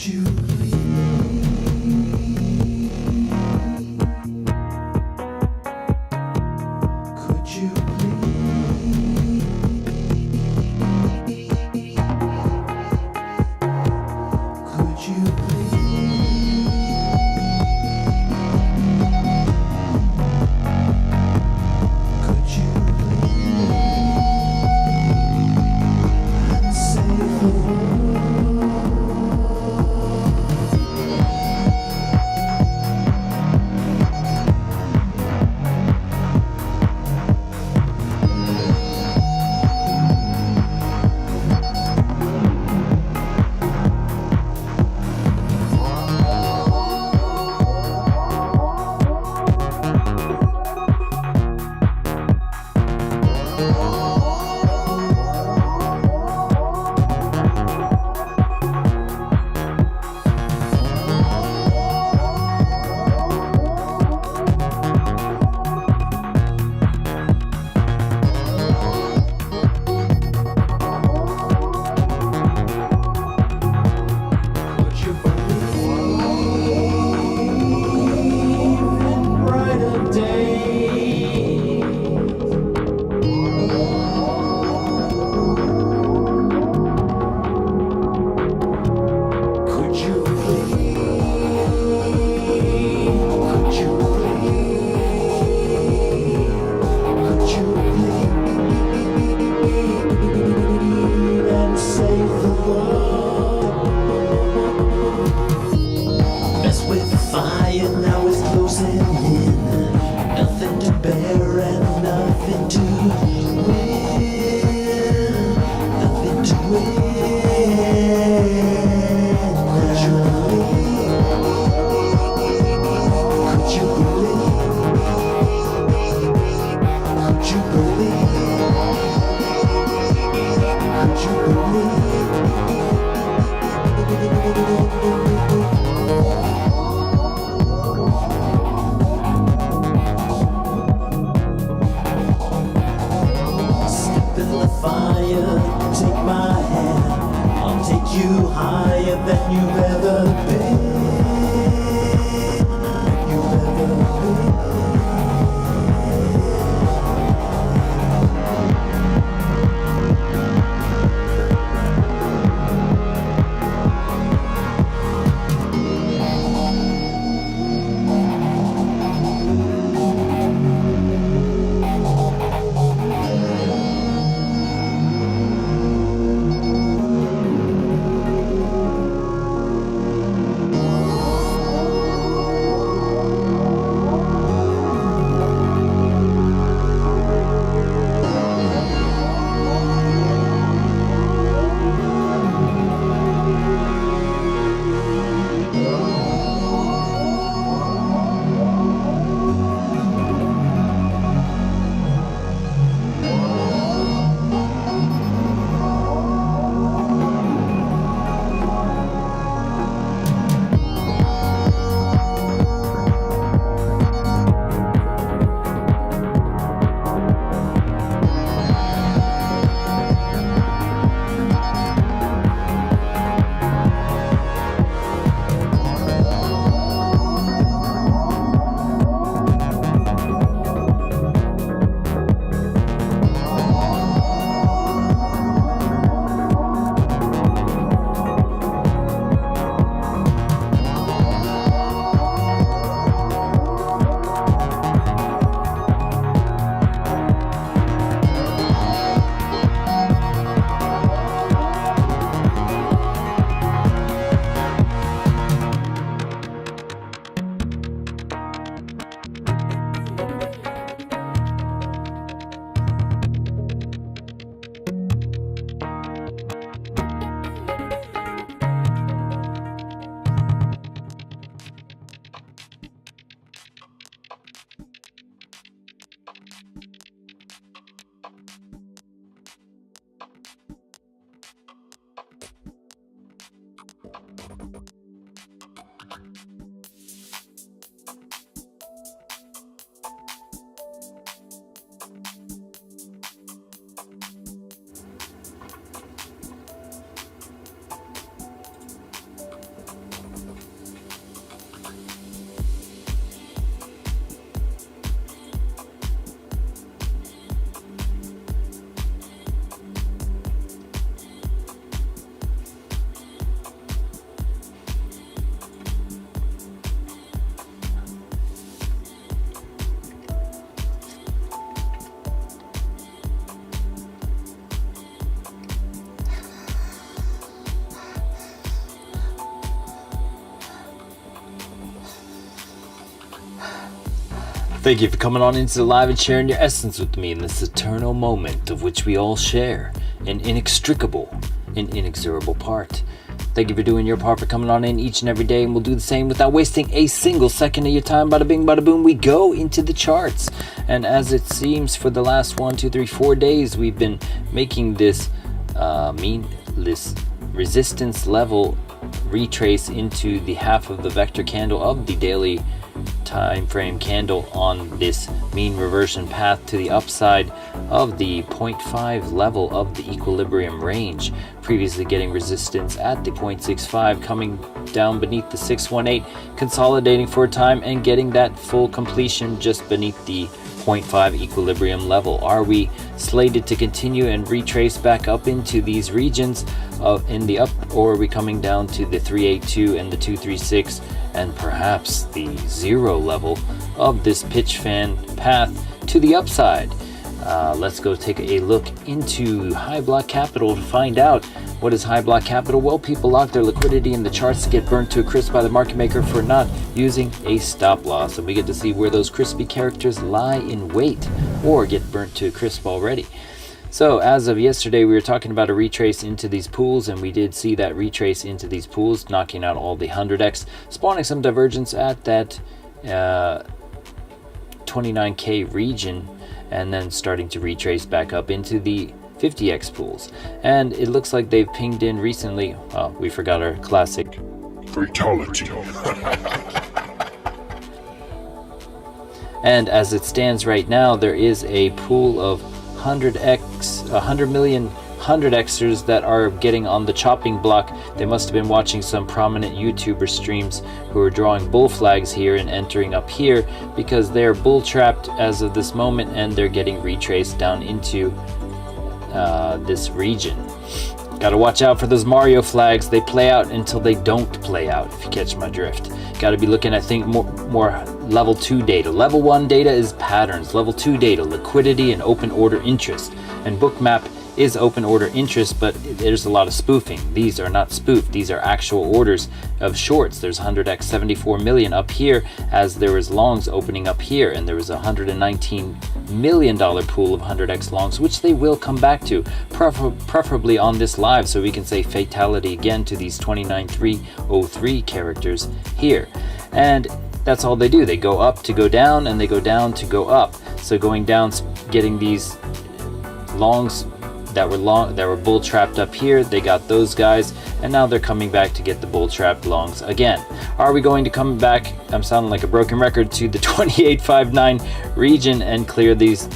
you please? Could you please? Could you please? Could you please? And save the world? Now it's closing in. Nothing to bear and nothing to win. Nothing to win. Could you believe? Could you believe? Could you believe? Fire, take my hand, I'll take you higher than you've ever been. You've ever been. Thank you for coming on into the live and sharing your essence with me in this eternal moment of which we all share an inextricable and inexorable part. Thank you for doing your part, for coming on in each and every day, and we'll do the same without wasting a single second of your time. Bada bing, bada boom, we go into the charts. And as it seems for the last 4 days, we've been making this meaningless resistance level retrace into the half of the vector candle of the daily time frame candle on this mean reversion path to the upside of the 0.5 level of the equilibrium range, previously getting resistance at the 0.65, coming down beneath the 618, consolidating for a time and getting that full completion just beneath the 0.5 equilibrium level. Are we slated to continue and retrace back up into these regions in the up, or are we coming down to the 382 and the 236 and perhaps the 0 level of this pitch fan path to the upside? Let's go take a look into High Block Capital to find out what is High Block Capital. Well, people lock their liquidity in the charts to get burnt to a crisp by the market maker for not using a stop loss, and we get to see where those crispy characters lie in wait or get burnt to a crisp already. So as of yesterday, we were talking about a retrace into these pools, and we did see that retrace into these pools, knocking out all the 100x, spawning some divergence at that 29k region, and then starting to retrace back up into the 50x pools. And it looks like they've pinged in recently. Oh, we forgot our classic fatality. And as it stands right now, there is a pool of 100 million 100xers that are getting on the chopping block. They must have been watching some prominent YouTuber streams who are drawing bull flags here and entering up here, because they're bull trapped as of this moment, and they're getting retraced down into this region. Gotta watch out for those Mario flags. They play out until they don't play out, if you catch my drift. Gotta be looking, I think, more level 2 data. Level 1 data is patterns. Level 2 data, liquidity and open order interest. And Bookmap is open order interest, but there's a lot of spoofing. These are not spoofed. These are actual orders of shorts. There's 100x 74 million up here, as there was longs opening up here, and there was a $119 million pool of 100x longs, which they will come back to, preferably on this live, so we can say fatality again to these 29303 characters here. And that's all they do. They go up to go down, and they go down to go up. So going down, getting these longs that were bull trapped up here, they got those guys, and now they're coming back to get the bull trapped longs again. Are we going to come back, I'm sounding like a broken record, to the 2859 region and clear these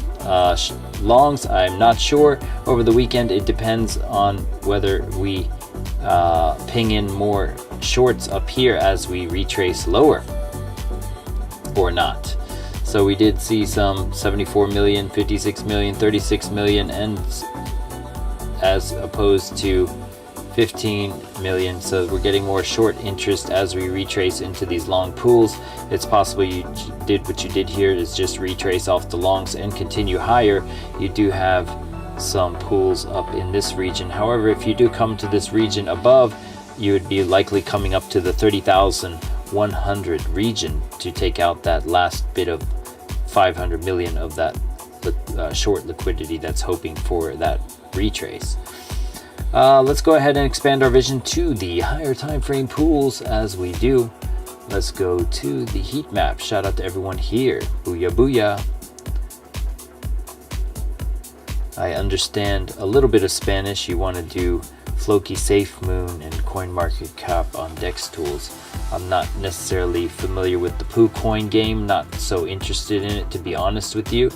longs? I'm not sure. Over the weekend, it depends on whether we ping in more shorts up here as we retrace lower or not. So we did see some 74 million, 56 million, 36 million, and as opposed to 15 million. So we're getting more short interest as we retrace into these long pools. It's possible you did what you did here, is just retrace off the longs and continue higher. You do have some pools up in this region. However, if you do come to this region above, you would be likely coming up to the 30,100 region to take out that last bit of 500 million of that short liquidity that's hoping for that retrace. Let's go ahead and expand our vision to the higher time frame pools. As we do, let's go to the heat map. Shout out to everyone here. Booyah booyah. I understand a little bit of Spanish. You want to do Floki Safe Moon and CoinMarketCap on Dex tools. I'm not necessarily familiar with the PooCoin game, not so interested in it, to be honest with you.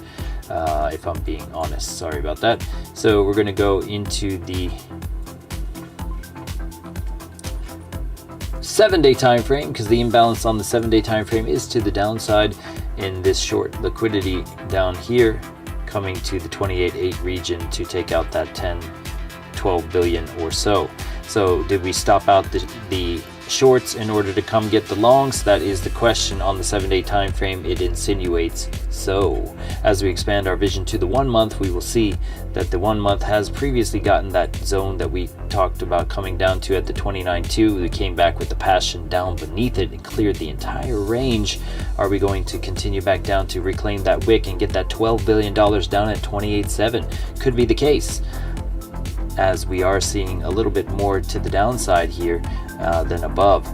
If I'm being honest, sorry about that. So we're going to go into the 7-day time frame, because the imbalance on the 7-day time frame is to the downside in this short liquidity down here, coming to the 28.8 region to take out that 12 billion or so. So did we stop out the shorts in order to come get the longs? That is the question on the 7-day time frame. It insinuates so. As we expand our vision to the 1 month, we will see that the 1 month has previously gotten that zone that we talked about coming down to at the 29.2. We came back with the passion down beneath it and cleared the entire range. Are we going to continue back down to reclaim that wick and get that $12 billion down at 28.7? Could be the case, as we are seeing a little bit more to the downside here than above,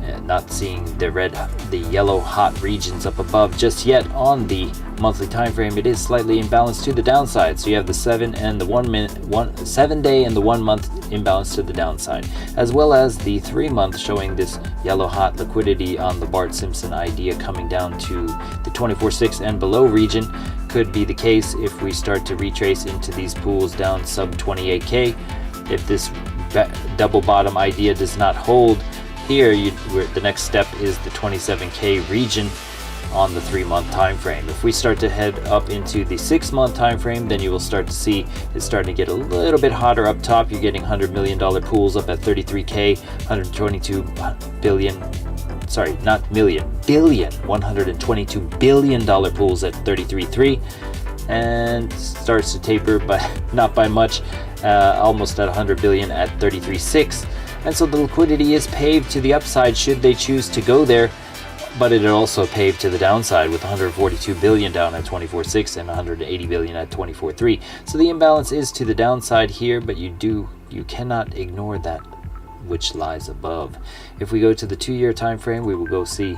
and not seeing the yellow hot regions up above just yet. On the monthly time frame, it is slightly imbalanced to the downside, so you have the 7 and the 7-day and the 1 month imbalance to the downside, as well as the 3 month showing this yellow hot liquidity on the Bart Simpson idea coming down to the 24.6 and below region. Could be the case if we start to retrace into these pools down sub 28k. If this double bottom idea does not hold here, the next step is the 27k region on the 3 month time frame. If we start to head up into the 6 month time frame, then you will start to see it's starting to get a little bit hotter up top. You're getting $100 million pools up at 33k, 122 billion, sorry, not million, billion, $122 billion pools at 33.3, and starts to taper, but not by much, almost at 100 billion at 33.6. And so the liquidity is paved to the upside should they choose to go there, but it also paved to the downside with 142 billion down at 24.6 and 180 billion at 24.3. So the imbalance is to the downside here, but you cannot ignore that which lies above. If we go to the 2-year time frame, we will go see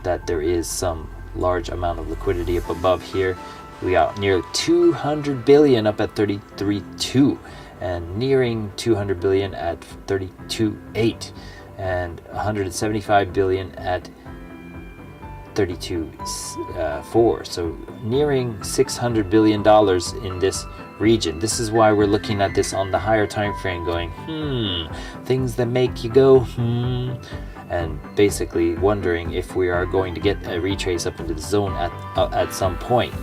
that there is some large amount of liquidity up above here. We are near 200 billion up at 33.2, and nearing 200 billion at 32.8, and 175 billion at 32.4. So nearing $600 billion in this region. This is why we're looking at this on the higher time frame, going things that make you go and basically wondering if we are going to get a retrace up into the zone at some point.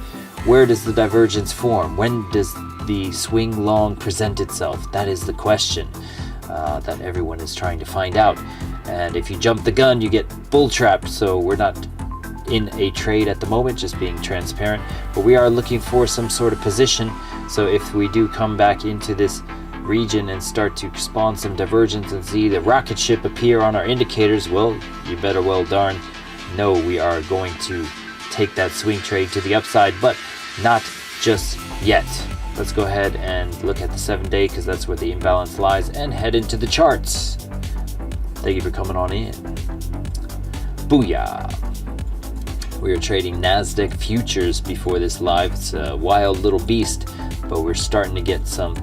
Where does the divergence form? When does the swing long present itself? That is the question that everyone is trying to find out. And if you jump the gun, you get bull trapped. So we're not in a trade at the moment, just being transparent, but we are looking for some sort of position. So if we do come back into this region and start to spawn some divergence and see the rocket ship appear on our indicators, well, you better well darn know we are going to take that swing trade to the upside, but not just yet. Let's go ahead and look at the 7-day, because that's where the imbalance lies, and head into the charts. Thank you for coming on in. Booyah! We are trading NASDAQ futures before this live. It's a wild little beast, but we're starting to get some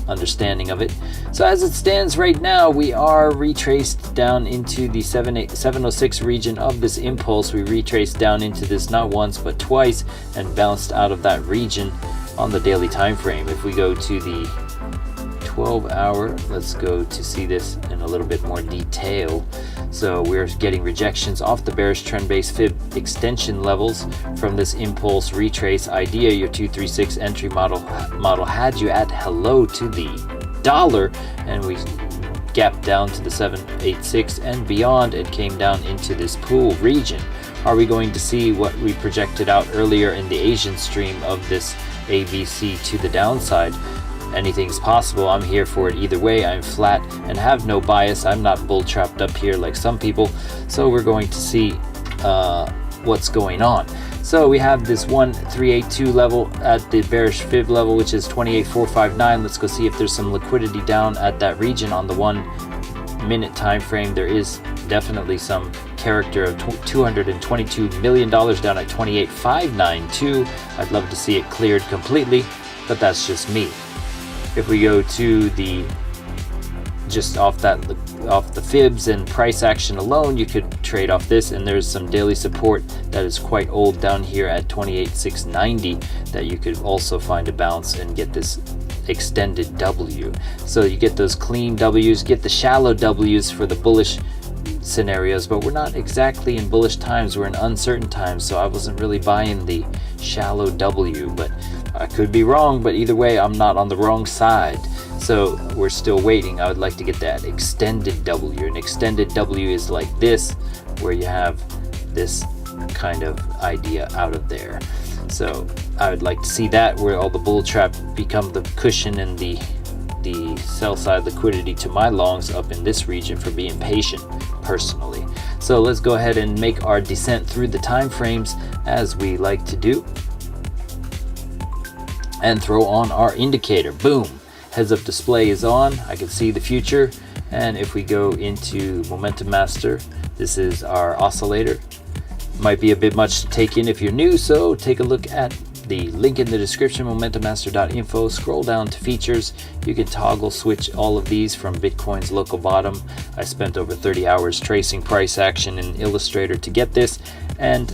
understanding of it. So as it stands right now, we are retraced down into the 706 region of this impulse. We retraced down into this not once but twice and bounced out of that region on the daily time frame. If we go to the 12-hour, let's go to see this in a little bit more detail. So we're getting rejections off the bearish trend-based fib extension levels from this impulse retrace idea. Your 236 entry model had you at hello to the dollar, and we gapped down to the 786 and beyond and came down into this pool region. Are we going to see what we projected out earlier in the Asian stream of this ABC to the downside? Anything's possible. I'm here for it either way. I'm flat and have no bias. I'm not bull trapped up here like some people. So we're going to see what's going on. So we have this 1382 level at the bearish fib level, which is 28,459. Let's go see if there's some liquidity down at that region on the 1 minute time frame. There is definitely some character of $222 million down at 28,592. I'd love to see it cleared completely, but that's just me. If we go to the just off the fibs and price action alone, you could trade off this, and there's some daily support that is quite old down here at 28,690 that you could also find a bounce and get this extended W. So you get those clean W's, get the shallow W's for the bullish scenarios, but we're not exactly in bullish times, we're in uncertain times, so I wasn't really buying the shallow W, but I could be wrong. But either way, I'm not on the wrong side. So we're still waiting. I would like to get that extended W. An extended W is like this, where you have this kind of idea out of there. So I would like to see that, where all the bull trap become the cushion and the sell side liquidity to my longs up in this region for being patient personally. So let's go ahead and make our descent through the time frames as we like to do, and throw on our indicator. Boom, heads up display is on. I can see the future. And if we go into Momentum Master, this is our oscillator. Might be a bit much to take in if you're new, so take a look at the link in the description, momentummaster.info. Scroll down to features. You can toggle switch all of these from Bitcoin's local bottom. I spent over 30 hours tracing price action in Illustrator to get this, and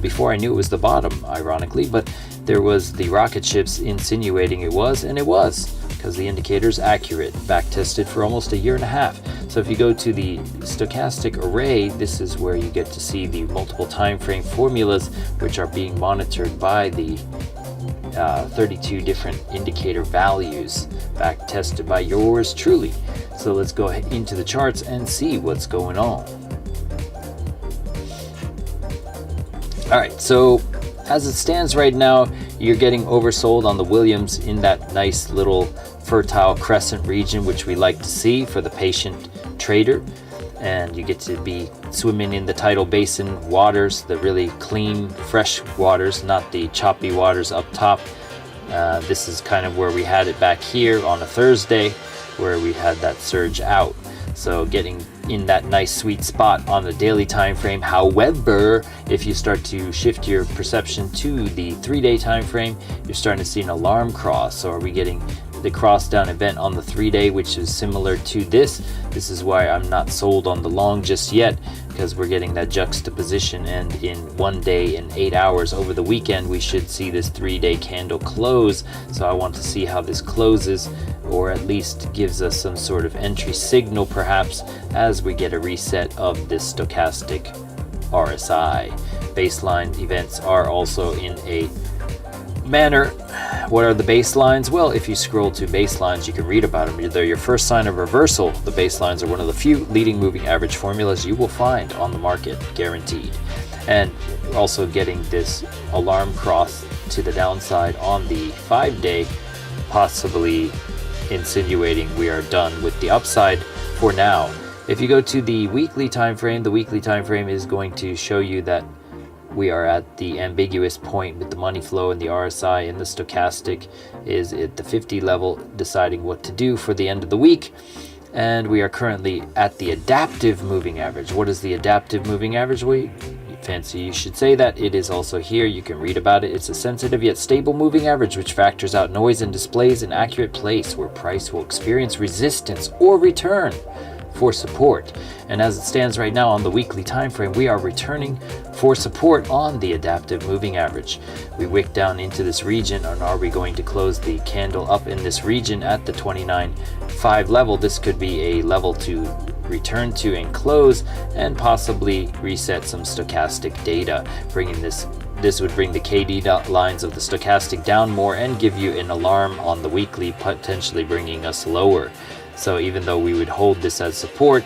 before I knew it was the bottom, ironically, but there was the rocket ships insinuating it was, and it was, because the indicator's accurate, back tested for almost a year and a half. So if you go to the stochastic array, this is where you get to see the multiple time frame formulas, which are being monitored by the 32 different indicator values, back tested by yours truly. So let's go into the charts and see what's going on. All right, so as it stands right now, you're getting oversold on the Williams in that nice little fertile crescent region, which we like to see for the patient trader. And you get to be swimming in the tidal basin waters, the really clean, fresh waters, not the choppy waters up top. This is kind of where we had it back here on a Thursday, where we had that surge out. So getting in that nice sweet spot on the daily time frame. However, if you start to shift your perception to the 3-day time frame, you're starting to see an alarm cross. So are we getting the cross down event on the 3-day, which is similar to this? This is why I'm not sold on the long just yet, because we're getting that juxtaposition, and in 1 day and 8 hours over the weekend we should see this 3-day candle close. So I want to see how this closes, or at least gives us some sort of entry signal perhaps, as we get a reset of this stochastic RSI. Baseline events are also in a manner. What are the baselines? Well, if you scroll to baselines, you can read about them. They're your first sign of reversal. The baselines are one of the few leading moving average formulas you will find on the market, guaranteed. And also getting this alarm cross to the downside on the 5-day, possibly insinuating we are done with the upside for now. If you go to the weekly time frame, the weekly time frame is going to show you that we are at the ambiguous point with the money flow, and the RSI and the stochastic is at the 50 level, deciding what to do for the end of the week. And we are currently at the adaptive moving average. What is the adaptive moving average? Well, fancy you should say that. It is also here. You can read about it. It's a sensitive yet stable moving average which factors out noise and displays an accurate place where price will experience resistance or return for support. And as it stands right now on the weekly time frame, we are returning for support on the adaptive moving average. We wick down into this region, and are we going to close the candle up in this region at the 29.5 level? This could be a level to return to and close, and possibly reset some stochastic data, bringing this would bring the KD lines of the stochastic down more and give you an alarm on the weekly, potentially bringing us lower. So even though we would hold this as support,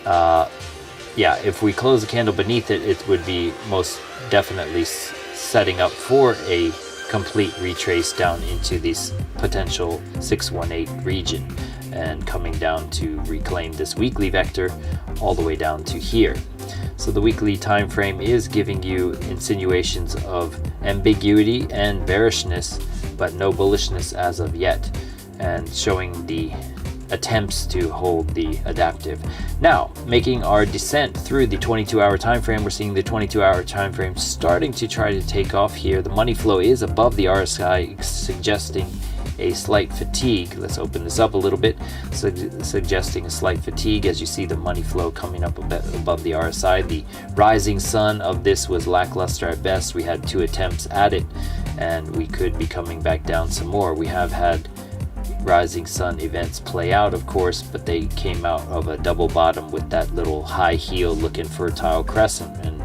yeah, if we close the candle beneath it, it would be most definitely setting up for a complete retrace down into this potential 618 region, and coming down to reclaim this weekly vector all the way down to here. So the weekly time frame is giving you insinuations of ambiguity and bearishness, but no bullishness as of yet, and showing the attempts to hold the adaptive. Now, making our descent through the 22-hour time frame, we're seeing the 22-hour time frame starting to try to take off here. The money flow is above the RSI, suggesting a slight fatigue. Let's open this up a little bit, suggesting a slight fatigue as you see the money flow coming up a bit above the RSI. The rising sun of this was lackluster at best. We had 2 attempts at it, and we could be coming back down some more. We have had rising sun events play out, of course, but they came out of a double bottom with that little high heel looking fertile crescent, and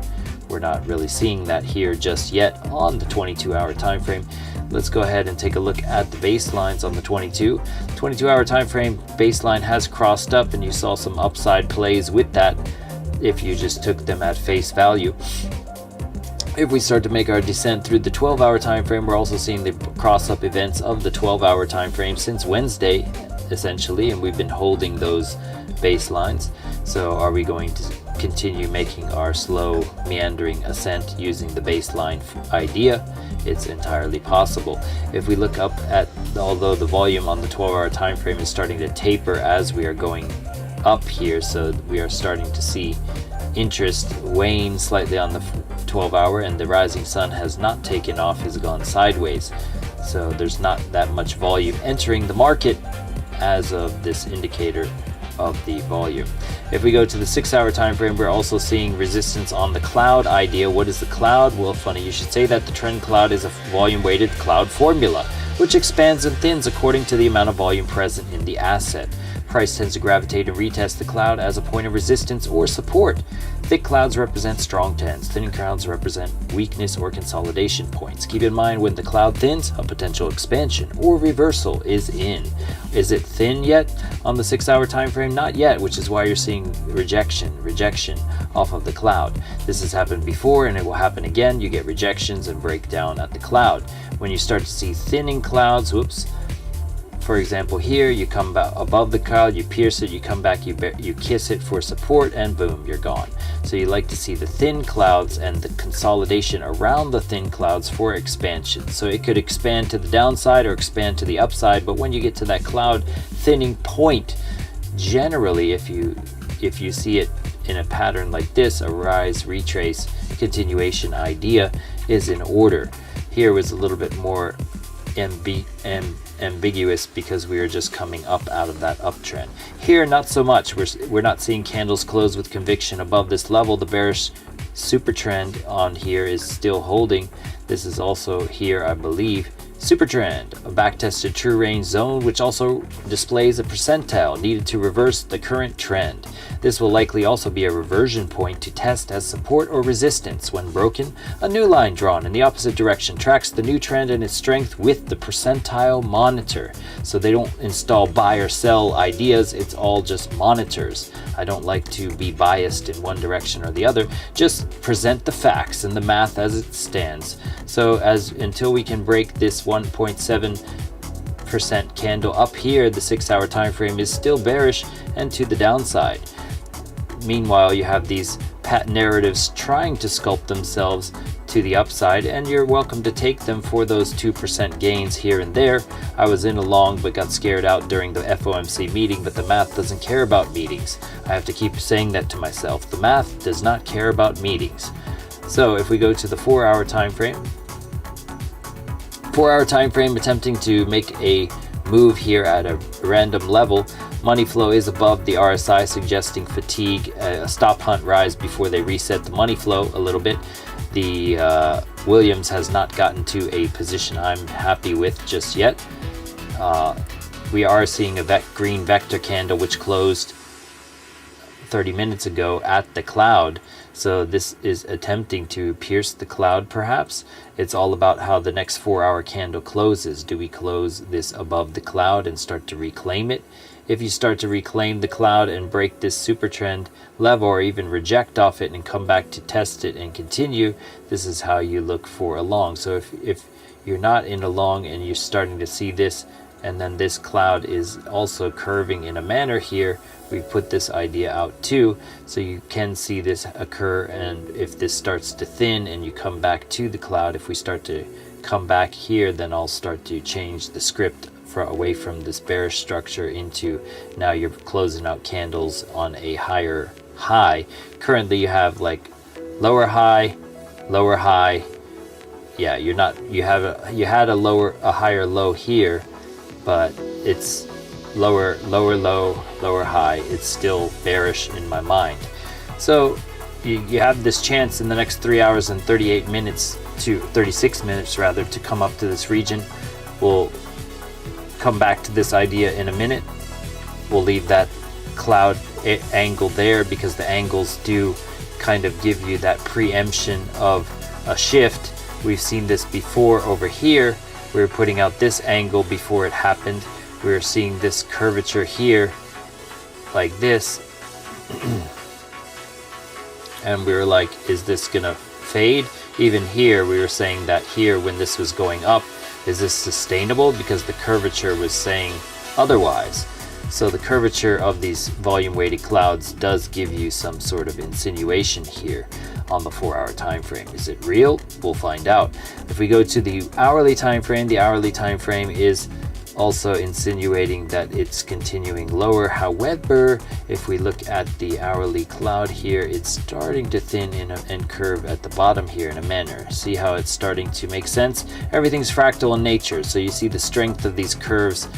we're not really seeing that here just yet on the 22-hour time frame. Let's go ahead and take a look at the baselines on the 22-hour time frame. Baseline has crossed up, and you saw some upside plays with that if you just took them at face value. If we start to make our descent through the 12-hour time frame, we're also seeing the cross-up events of the 12-hour time frame since Wednesday, essentially, and we've been holding those baselines. So are we going to continue making our slow meandering ascent using the baseline idea? It's entirely possible. If we look up at, although the volume on the 12-hour time frame is starting to taper as we are going up here, so we are starting to see interest wane slightly on the 12-hour, and the rising sun has not taken off, has gone sideways, so there's not that much volume entering the market as of this indicator of the volume. If we go to the 6-hour time frame, we're also seeing resistance on the cloud idea. What is the cloud? Well, funny you should say that. The trend cloud is a volume weighted cloud formula which expands and thins according to the amount of volume present in the asset. Price tends to gravitate and retest the cloud as a point of resistance or support. Thick clouds represent strong trends. Thin clouds represent weakness or consolidation points. Keep in mind, when the cloud thins, a potential expansion or reversal is in. Is it thin yet on the 6-hour time frame? Not yet, which is why you're seeing rejection off of the cloud. This has happened before, and it will happen again. You get rejections and breakdown at the cloud. When you start to see thinning clouds, for example, here you come above the cloud, you pierce it, you come back, you kiss it for support, and boom, you're gone. So you like to see the thin clouds and the consolidation around the thin clouds for expansion. So it could expand to the downside or expand to the upside, but when you get to that cloud thinning point, generally, if you see it in a pattern like this, a rise, retrace, continuation idea is in order. Here was a little bit more ambiguous because we are just coming up out of that uptrend. Here, not so much. We're not seeing candles close with conviction above this level. The bearish super trend on here is still holding. This is also here, I believe, super trend, a backtested true range zone, which also displays a percentile needed to reverse the current trend. This will likely also be a reversion point to test as support or resistance. When broken, a new line drawn in the opposite direction tracks the new trend and its strength with the percentile monitor. So they don't install buy or sell ideas, it's all just monitors. I don't like to be biased in one direction or the other, just present the facts and the math as it stands. So until we can break this 1.7% candle up here, the 6-hour time frame is still bearish and to the downside. Meanwhile, you have these patent narratives trying to sculpt themselves to the upside, and you're welcome to take them for those 2% gains here and there. I was in a long but got scared out during the FOMC meeting, but the math doesn't care about meetings. I have to keep saying that to myself. The math does not care about meetings. So if we go to the 4-hour time frame, 4-hour time frame attempting to make a move here at a random level. Money flow is above the RSI, suggesting fatigue, a stop hunt rise before they reset the money flow a little bit. The Williams has not gotten to a position I'm happy with just yet. We are seeing a green vector candle which closed 30 minutes ago at the cloud. So this is attempting to pierce the cloud perhaps. It's all about how the next 4-hour candle closes. Do we close this above the cloud and start to reclaim it? If you start to reclaim the cloud and break this super trend level, or even reject off it and come back to test it and continue, this is how you look for a long. So if you're not in a long and you're starting to see this, and then this cloud is also curving in a manner here, we put this idea out too, so you can see this occur. And if this starts to thin and you come back to the cloud, if we start to come back here, then I'll start to change the script away from this bearish structure into now you're closing out candles on a higher high. Currently you have like lower high, yeah, you had a higher low here, but it's lower low, lower high. It's still bearish in my mind. So you have this chance in the next 3 hours and 36 minutes rather to come up to this region. We'll come back to this idea in a minute. We'll leave that cloud angle there because the angles do kind of give you that preemption of a shift. We've seen this before over here we were putting out this angle before it happened. We were seeing this curvature here like this. And we were like, is this gonna fade? Even here, we were saying that here when this was going up, is this sustainable? Because the curvature was saying otherwise. So the curvature of these volume weighted clouds does give you some sort of insinuation here on the 4-hour time frame. Is it real? We'll find out. If we go to the hourly time frame, the hourly time frame is also insinuating that it's continuing lower. However, if we look at the hourly cloud here, it's starting to thin and curve at the bottom here in a manner. See how it's starting to make sense? Everything's fractal in nature, so you see the strength of these curves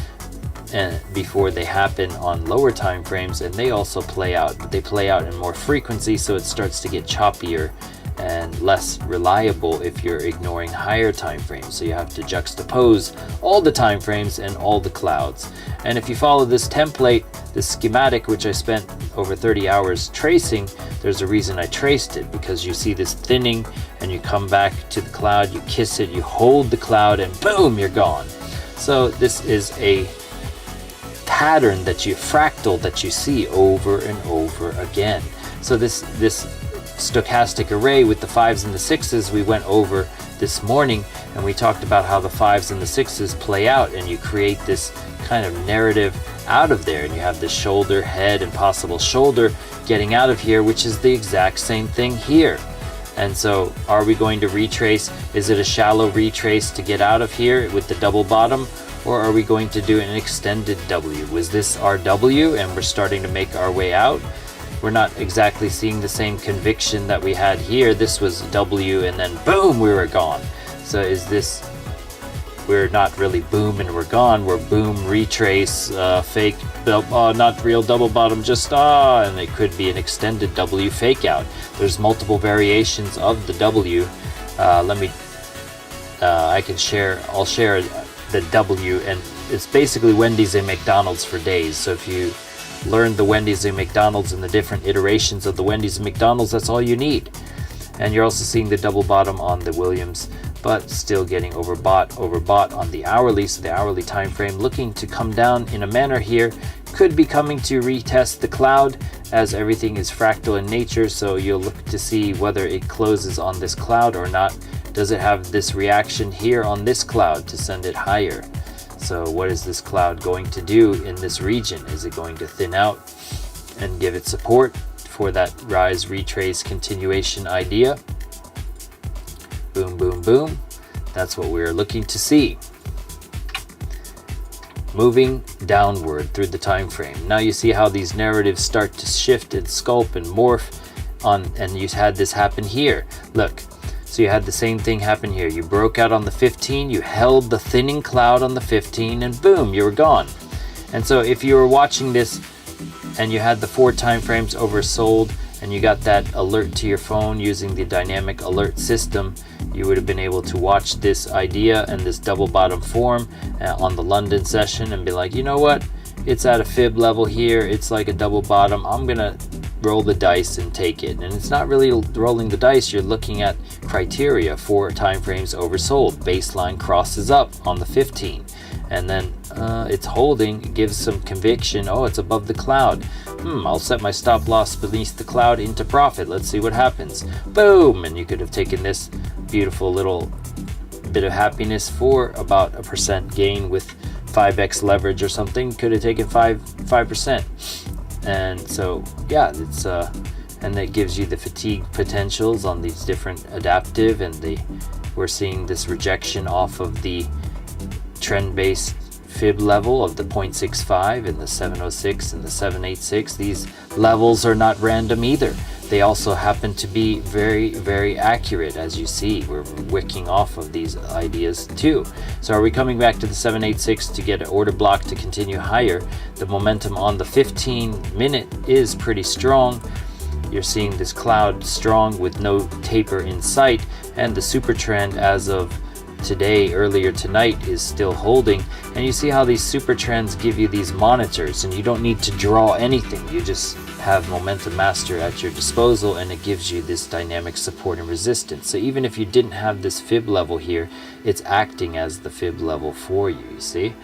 before they happen on lower time frames, and they also play out, but they play out in more frequency, so it starts to get choppier and less reliable if you're ignoring higher time frames. So you have to juxtapose all the time frames and all the clouds. And if you follow this template, this schematic, which I spent over 30 hours tracing, there's a reason I traced it, because you see this thinning and you come back to the cloud, you kiss it, you hold the cloud, and boom, you're gone. So this is a pattern that fractal that you see over and over again. So this stochastic array with the 5s and the 6s we went over this morning, and we talked about how the 5s and the 6s play out, and you create this kind of narrative out of there, and you have the shoulder, head, and possible shoulder getting out of here, which is the exact same thing here. And so are we going to retrace? Is it a shallow retrace to get out of here with the double bottom, or are we going to do an extended W? Was this our W and we're starting to make our way out? We're not exactly seeing the same conviction that we had here. This was W and then boom, we were gone. So is this, we're not really boom and we're gone, we're boom, retrace, fake, not real double bottom, just and it could be an extended W fake out. There's multiple variations of the W. I'll share the W, and it's basically Wendy's and McDonald's for days. So if you learn the Wendy's and McDonald's and the different iterations of the Wendy's and McDonald's, that's all you need. And you're also seeing the double bottom on the Williams, but still getting overbought on the hourly. So the hourly time frame looking to come down in a manner here, could be coming to retest the cloud, as everything is fractal in nature. So you'll look to see whether it closes on this cloud or not. Does it have this reaction here on this cloud to send it higher? So what is this cloud going to do in this region? Is it going to thin out and give it support for that rise, retrace, continuation idea? Boom, boom, boom. That's what we're looking to see. Moving downward through the time frame. Now you see how these narratives start to shift and sculpt and morph on, and you had this happen here. Look. So you had the same thing happen here. You broke out on the 15, you held the thinning cloud on the 15, and boom, you were gone. And so if you were watching this and you had the 4 time frames oversold and you got that alert to your phone using the dynamic alert system, you would have been able to watch this idea and this double bottom form on the London session and be like, you know what? It's at a fib level here. It's like a double bottom. I'm gonna roll the dice and take it. And it's not really rolling the dice. You're looking at criteria. 4 time frames oversold. Baseline crosses up on the 15. And then it's holding. It gives some conviction. Oh, it's above the cloud. I'll set my stop loss beneath the cloud into profit. Let's see what happens. Boom! And you could have taken this beautiful little bit of happiness for about a % gain with 5x leverage or something. Could have taken 5%. And so yeah, it's and that gives you the fatigue potentials on these different adaptive, and we're seeing this rejection off of the trend-based fib level of the 0.65 and the 706 and the 786. These levels are not random either. They also happen to be very, very accurate. As you see, we're wicking off of these ideas too. So are we coming back to the 786 to get an order block to continue higher? The momentum on the 15-minute is pretty strong. You're seeing this cloud strong with no taper in sight, and the super trend as of today, earlier tonight, is still holding. And you see how these super trends give you these monitors, and you don't need to draw anything. You just have Momentum Master at your disposal, and it gives you this dynamic support and resistance. So even if you didn't have this fib level here, it's acting as the fib level for you, you see?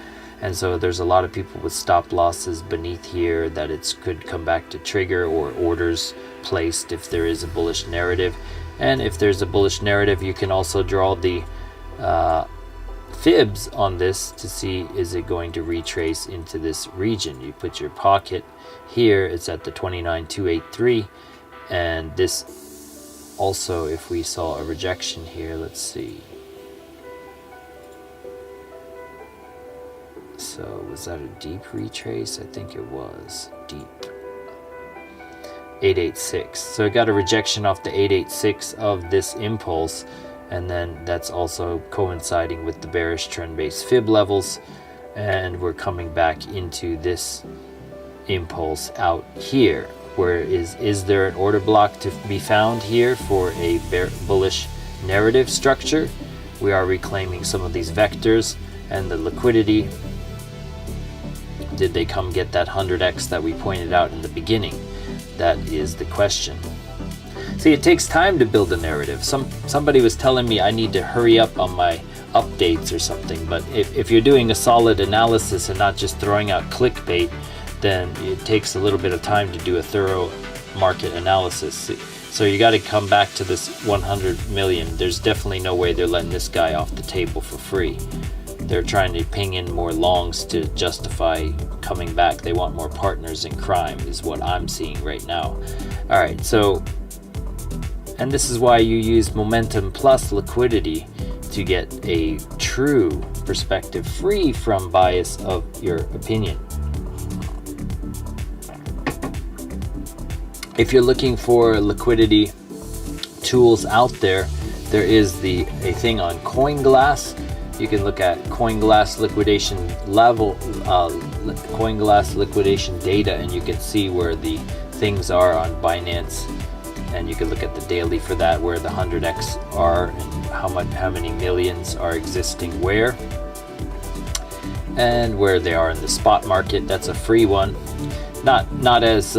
And so there's a lot of people with stop losses beneath here that it could come back to trigger, or orders placed if there is a bullish narrative. And if there's a bullish narrative, you can also draw the fibs on this to see, is it going to retrace into this region. You put your pocket here, it's at the 29,283, and this also, if we saw a rejection here, let's see. So was that a deep retrace? I think it was deep. 886. So it got a rejection off the 886 of this impulse, and then that's also coinciding with the bearish trend-based fib levels, and we're coming back into this impulse out here. Where is there an order block to be found here for a bullish narrative structure? We are reclaiming some of these vectors and the liquidity. Did they come get that 100x that we pointed out in the beginning? That is the question. See, it takes time to build a narrative. Somebody was telling me I need to hurry up on my updates or something, but if you're doing a solid analysis and not just throwing out clickbait, then it takes a little bit of time to do a thorough market analysis. So you got to come back to this 100 million. There's definitely no way they're letting this guy off the table for free. They're trying to ping in more longs to justify coming back. They want more partners in crime, is what I'm seeing right now. All right, so, and this is why you use momentum plus liquidity to get a true perspective free from bias of your opinion. If you're looking for liquidity tools out there, there is a thing on CoinGlass. You can look at CoinGlass liquidation level, CoinGlass liquidation data, and you can see where the things are on Binance. And you can look at the daily for that, where the 100x are and how many millions are existing where, and where they are in the spot market. That's a free one, not as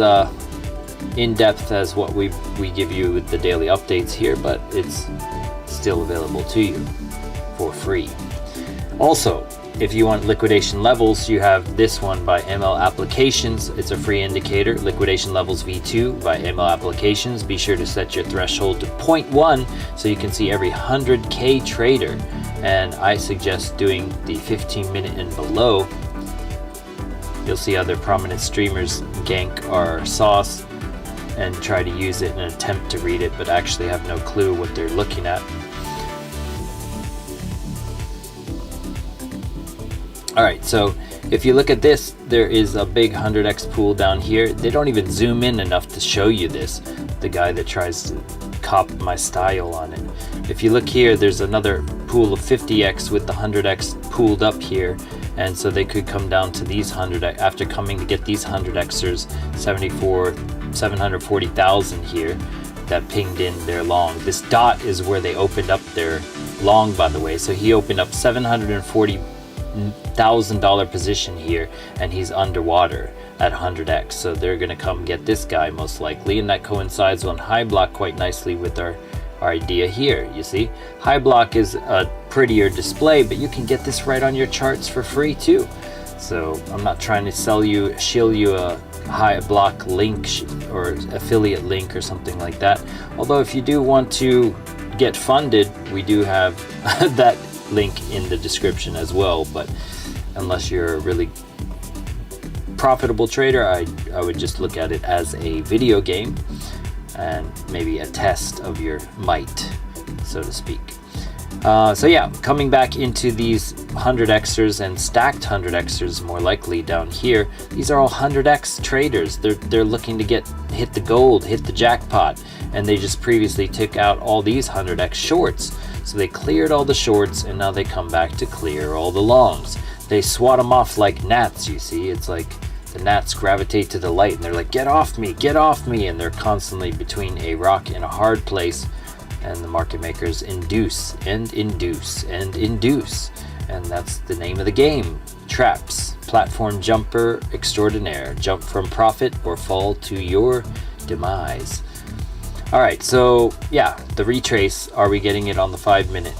in depth as what we give you with the daily updates here, but it's still available to you for free. Also, if you want liquidation levels, you have this one by ML Applications. It's a free indicator, liquidation levels V2 by ML Applications. Be sure to set your threshold to 0.1 so you can see every 100k trader. And I suggest doing the 15-minute and below. You'll see other prominent streamers gank our sauce and try to use it in an attempt to read it, but actually have no clue what they're looking at. Alright, so if you look at this, there is a big 100x pool down here. They don't even zoom in enough to show you this, the guy that tries to cop my style on it. If you look here, there's another pool of 50x with the 100x pooled up here, and so they could come down to these 100x after coming to get these 100xers, 740,000 here that pinged in their long. This dot is where they opened up their long, by the way. So he opened up $740,000 position here, and he's underwater at 100x. So they're gonna come get this guy most likely, and that coincides on high block quite nicely with our idea here. You see, high block is a prettier display, but you can get this right on your charts for free too. So I'm not trying to shill you a high block link or affiliate link or something like that. Although if you do want to get funded, we do have that link in the description as well. But unless you're a really profitable trader, I would just look at it as a video game and maybe a test of your might, so to speak. So yeah, coming back into these 100xers and stacked 100xers more likely down here. These are all 100x traders. They're looking to hit the gold, hit the jackpot, and they just previously took out all these 100x shorts. So they cleared all the shorts, and now they come back to clear all the longs. They swat them off like gnats, you see. It's like the gnats gravitate to the light, and they're like, get off me, and they're constantly between a rock and a hard place, and the market makers induce and induce and induce, and that's the name of the game. Traps, platform jumper extraordinaire, jump from profit or fall to your demise. All right, so yeah, the retrace, are we getting it on the 5 minute?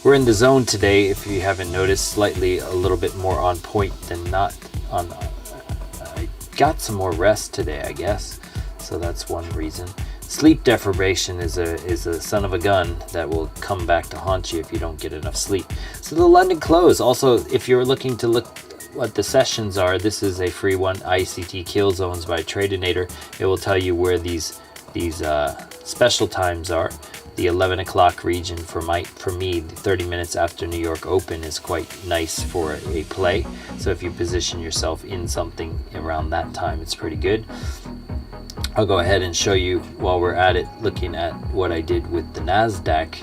We're in the zone today, if you haven't noticed, slightly a little bit more on point than not. I got some more rest today, I guess, so that's one reason. Sleep deprivation is a son of a gun that will come back to haunt you if you don't get enough sleep. So the London close, also, if you're looking to look what the sessions are, this is a free one, ICT kill zones by Tradinator. It will tell you where these special times are. The 11 o'clock region for me, the 30 minutes after New York Open is quite nice for a play. So if you position yourself in something around that time, it's pretty good. I'll go ahead and show you while we're at it, looking at what I did with the NASDAQ.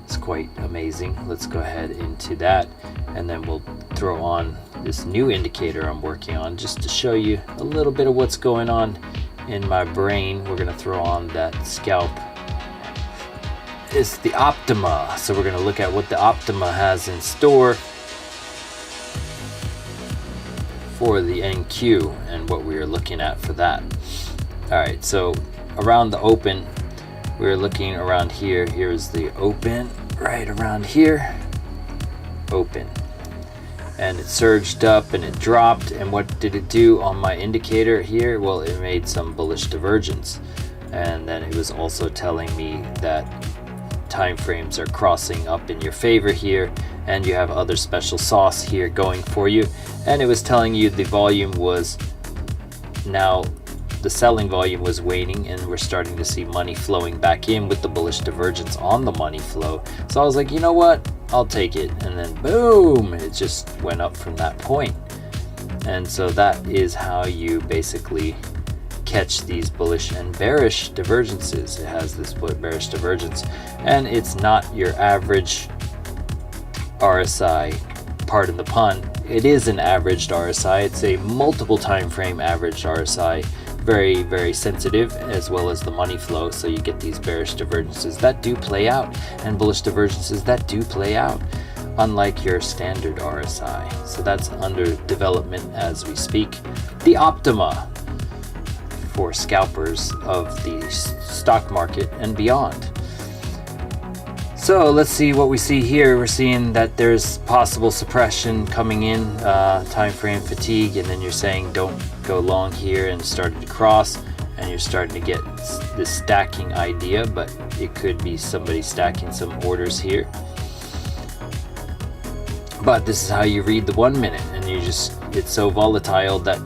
It's quite amazing. Let's go ahead into that, and then we'll throw on this new indicator I'm working on just to show you a little bit of what's going on in my brain. We're going to throw on that scalp. It's the Optima, so we're going to look at what the Optima has in store for the NQ and what we are looking at for that. All right, so around the open, we're looking around here. Here's the open, right around here, open. And it surged up and it dropped, and what did it do on my indicator here? Well, it made some bullish divergence, and then it was also telling me that time frames are crossing up in your favor here, and you have other special sauce here going for you. And it was telling you the volume was now, the selling volume was waning, and we're starting to see money flowing back in with the bullish divergence on the money flow. So I was like, you know what, I'll take it, and then boom, it just went up from that point. And so that is how you basically catch these bullish and bearish divergences. It has this bearish divergence, and it's not your average RSI, pardon the pun. It is an averaged RSI. It's a multiple time frame averaged RSI, very, very sensitive, as well as the money flow. So you get these bearish divergences that do play out, and bullish divergences that do play out, unlike your standard RSI. So that's under development as we speak. The Optima for scalpers of the stock market and beyond. So let's see what we see here. We're seeing that there's possible suppression coming in, time frame fatigue, and then you're saying don't go long here, and started to cross, and you're starting to get this stacking idea, but it could be somebody stacking some orders here. But this is how you read the 1 minute, and it's so volatile that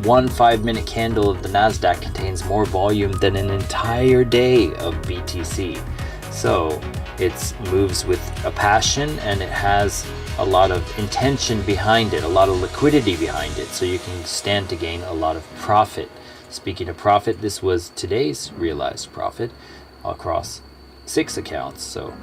one 5 minute candle of the NASDAQ contains more volume than an entire day of BTC. So it moves with a passion, and it has a lot of intention behind it, a lot of liquidity behind it, so you can stand to gain a lot of profit. Speaking of profit, this was today's realized profit across 6 accounts. So,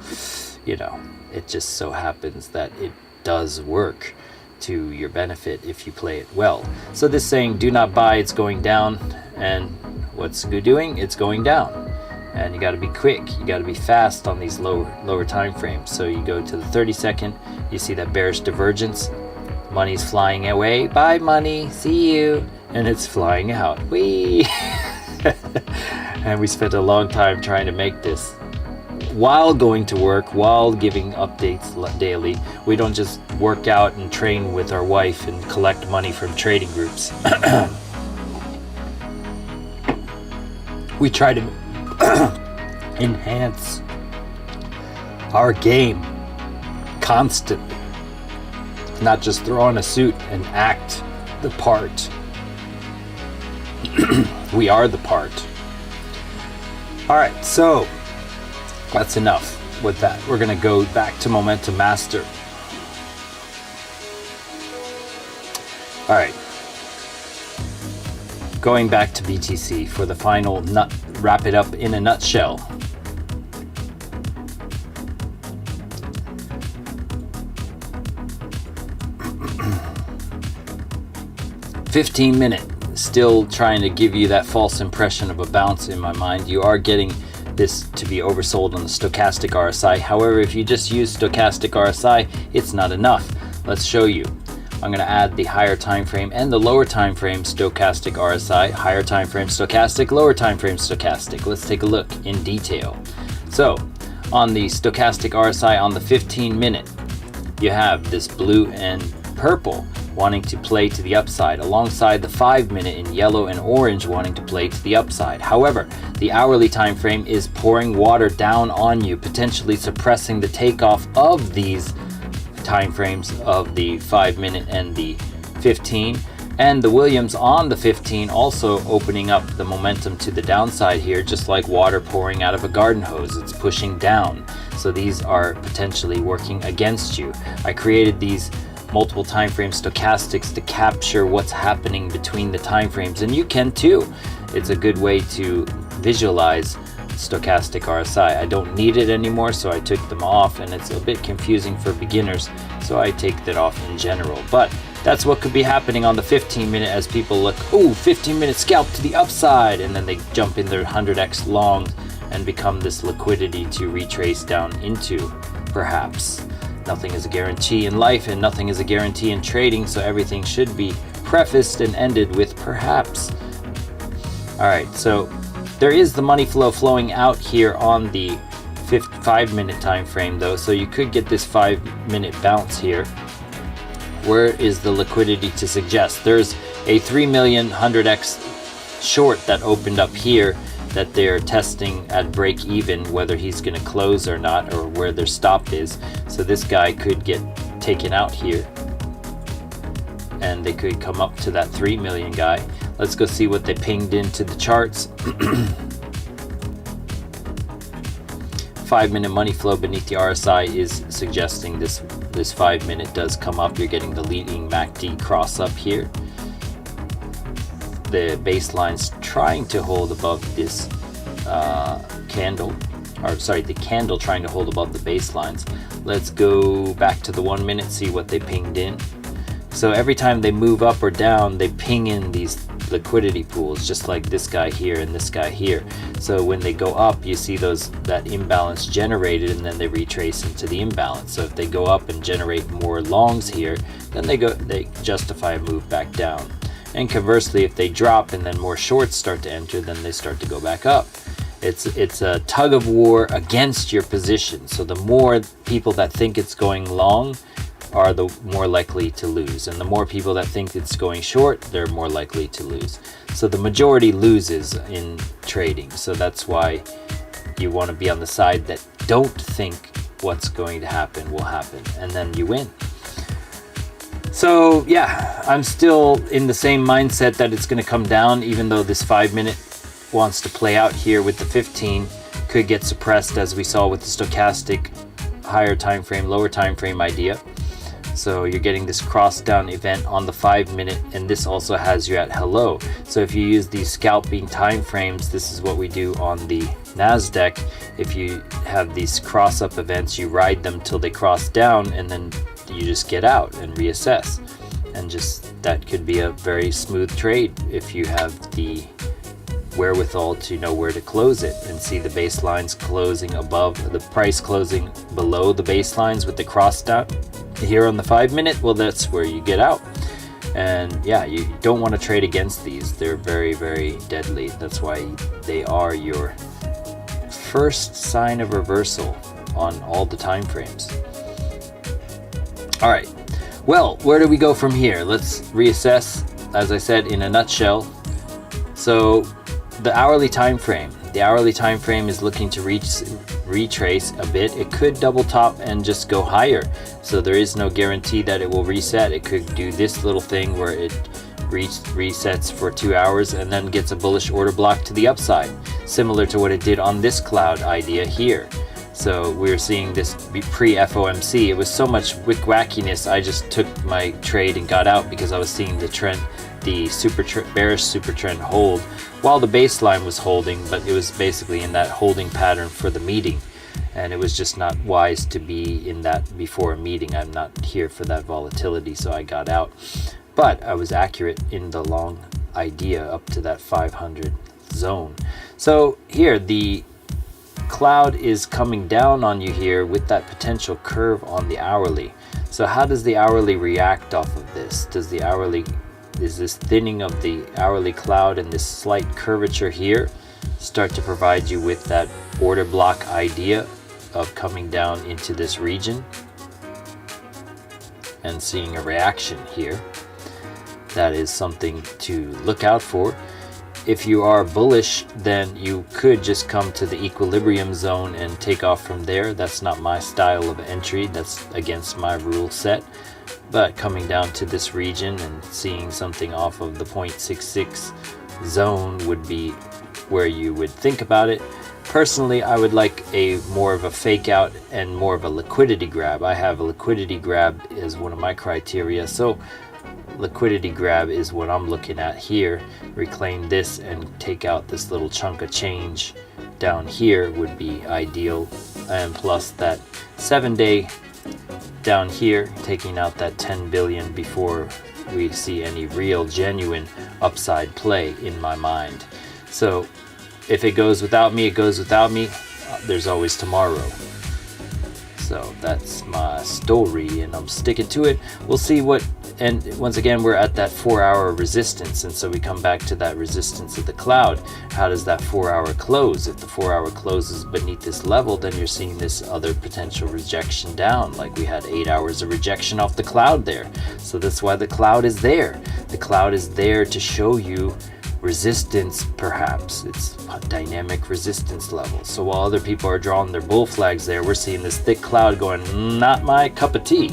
you know, it just so happens that it does work to your benefit if you play it well. So this saying, do not buy, it's going down, and what's good doing? It's going down. And you got to be quick, you got to be fast on these lower time frames. So you go to the 30-second, you see that bearish divergence, money's flying away, bye money, see you, and it's flying out. Whee! And we spent a long time trying to make this while going to work, while giving updates daily. We don't just work out and train with our wife and collect money from trading groups. We try to enhance our game constantly, not just throw on a suit and act the part. We are the part. All right, so that's enough with that. We're going to go back to Momentum Master. All right. Going back to BTC for the final wrap it up in a nutshell. $15-minute, still trying to give you that false impression of a bounce in my mind. You are getting this to be oversold on the stochastic RSI. However, if you just use stochastic RSI, it's not enough. Let's show you. I'm going to add the higher time frame and the lower time frame stochastic RSI, higher time frame stochastic, lower time frame stochastic. Let's take a look in detail. So on the stochastic RSI on the 15-minute, you have this blue and purple wanting to play to the upside, alongside the 5-minute in yellow and orange wanting to play to the upside. However, the hourly time frame is pouring water down on you, potentially suppressing the takeoff of these time frames of the 5-minute and the 15, and the Williams on the 15 also opening up the momentum to the downside here, just like water pouring out of a garden hose. It's pushing down, so these are potentially working against you. I created these multiple time frame stochastics to capture what's happening between the time frames, and you can too. It's a good way to visualize stochastic RSI. I don't need it anymore, so I took them off, and it's a bit confusing for beginners, so I take that off in general. But that's what could be happening on the 15-minute as people look, oh, 15-minute scalp to the upside, and then they jump in their 100x long and become this liquidity to retrace down into, perhaps. Nothing is a guarantee in life, and nothing is a guarantee in trading, so everything should be prefaced and ended with perhaps. All right, so there is the money flow flowing out here on the 5-minute time frame though, so you could get this 5-minute bounce here. Where is the liquidity to suggest? There's a 3 million 100x short that opened up here that they're testing at break even, whether he's going to close or not, or where their stop is. So this guy could get taken out here, and they could come up to that 3 million guy. Let's go see what they pinged into the charts. 5-minute money flow beneath the RSI is suggesting this 5-minute does come up. You're getting the leading MACD cross up here. The baseline's trying to hold above this candle, or sorry, the candle trying to hold above the baselines. Let's go back to the 1 minute, see what they pinged in. So every time they move up or down, they ping in these liquidity pools, just like this guy here and this guy here. So when they go up, you see that imbalance generated, and then they retrace into the imbalance. So if they go up and generate more longs here, then they justify a move back down. And conversely, if they drop and then more shorts start to enter, then they start to go back up. It's a tug of war against your position. So the more people that think it's going long are the more likely to lose, and the more people that think it's going short, they're more likely to lose. So the majority loses in trading. So that's why you want to be on the side that don't think what's going to happen will happen, and then you win. So yeah, I'm still in the same mindset that it's going to come down, even though this 5-minute wants to play out here with the 15, could get suppressed as we saw with the stochastic higher time frame, lower time frame idea. So you're getting this cross down event on the 5-minute, and this also has you at hello. So if you use these scalping time frames, this is what we do on the NASDAQ. If you have these cross up events, you ride them till they cross down, and then you just get out and reassess. And just that could be a very smooth trade if you have the wherewithal to know where to close it and see the baselines closing above, the price closing below the baselines with the cross down here on the 5-minute. Well, that's where you get out. And yeah, you don't want to trade against these. They're very, very deadly. That's why they are your first sign of reversal on all the time frames. All right, well, where do we go from here? Let's reassess, as I said, in a nutshell. So the hourly time frame is looking to retrace a bit. It could double top and just go higher, so there is no guarantee that it will reset. It could do this little thing where it resets for 2 hours and then gets a bullish order block to the upside, similar to what it did on this cloud idea here. So we're seeing this pre-FOMC. It was so much wackiness, I just took my trade and got out because I was seeing the trend, the bearish super trend hold while the baseline was holding, but it was basically in that holding pattern for the meeting, and it was just not wise to be in that before a meeting. I'm not here for that volatility, so I got out, but I was accurate in the long idea up to that 500 zone. So here the cloud is coming down on you here with that potential curve on the hourly. So how does the hourly react off of this? Is this thinning of the hourly cloud and this slight curvature here start to provide you with that order block idea of coming down into this region and seeing a reaction here? That is something to look out for. If you are bullish, then you could just come to the equilibrium zone and take off from there. That's not my style of entry. That's against my rule set. But coming down to this region and seeing something off of the 0.66 zone would be where you would think about it. Personally, I would like a more of a fake out and more of a liquidity grab. I have a liquidity grab as one of my criteria. So liquidity grab is what I'm looking at here. Reclaim this and take out this little chunk of change down here would be ideal. And plus that 7-day down here, taking out that 10 billion before we see any real genuine upside play in my mind. So if it goes without me, it goes without me. There's always tomorrow. So that's my story and I'm sticking to it. We'll see what, and once again, we're at that 4-hour resistance. And so we come back to that resistance of the cloud. How does that 4-hour close? If the 4-hour closes beneath this level, then you're seeing this other potential rejection down. Like we had 8 hours of rejection off the cloud there. So that's why the cloud is there. The cloud is there to show you resistance, perhaps. It's a dynamic resistance level. So while other people are drawing their bull flags there, we're seeing this thick cloud going, not my cup of tea.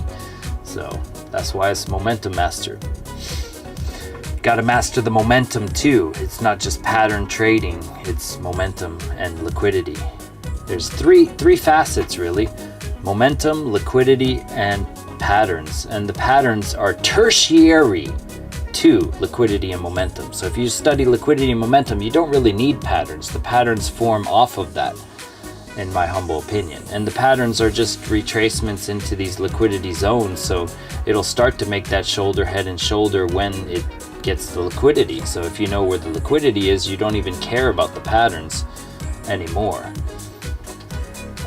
So that's why it's momentum master. Got to master the momentum too. It's not just pattern trading, it's momentum and liquidity. There's three facets really: momentum, liquidity, and patterns. And the patterns are tertiary to liquidity and momentum. So if you study liquidity and momentum, you don't really need patterns. The patterns form off of that, in my humble opinion. And the patterns are just retracements into these liquidity zones. So it'll start to make that shoulder, head and shoulder when it gets the liquidity. So if you know where the liquidity is, you don't even care about the patterns anymore.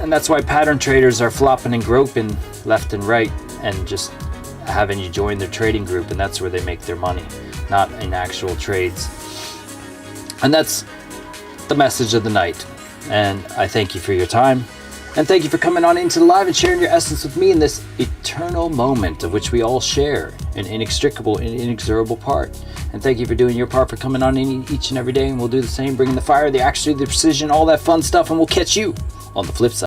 And that's why pattern traders are flopping and groping left and right and just having you join their trading group, and that's where they make their money, not in actual trades. And that's the message of the night. And I thank you for your time, and thank you for coming on into the live and sharing your essence with me in this eternal moment of which we all share an inextricable and inexorable part. And thank you for doing your part, for coming on in each and every day, and we'll do the same, bringing the fire, the accuracy, the precision, all that fun stuff, and we'll catch you on the flip side.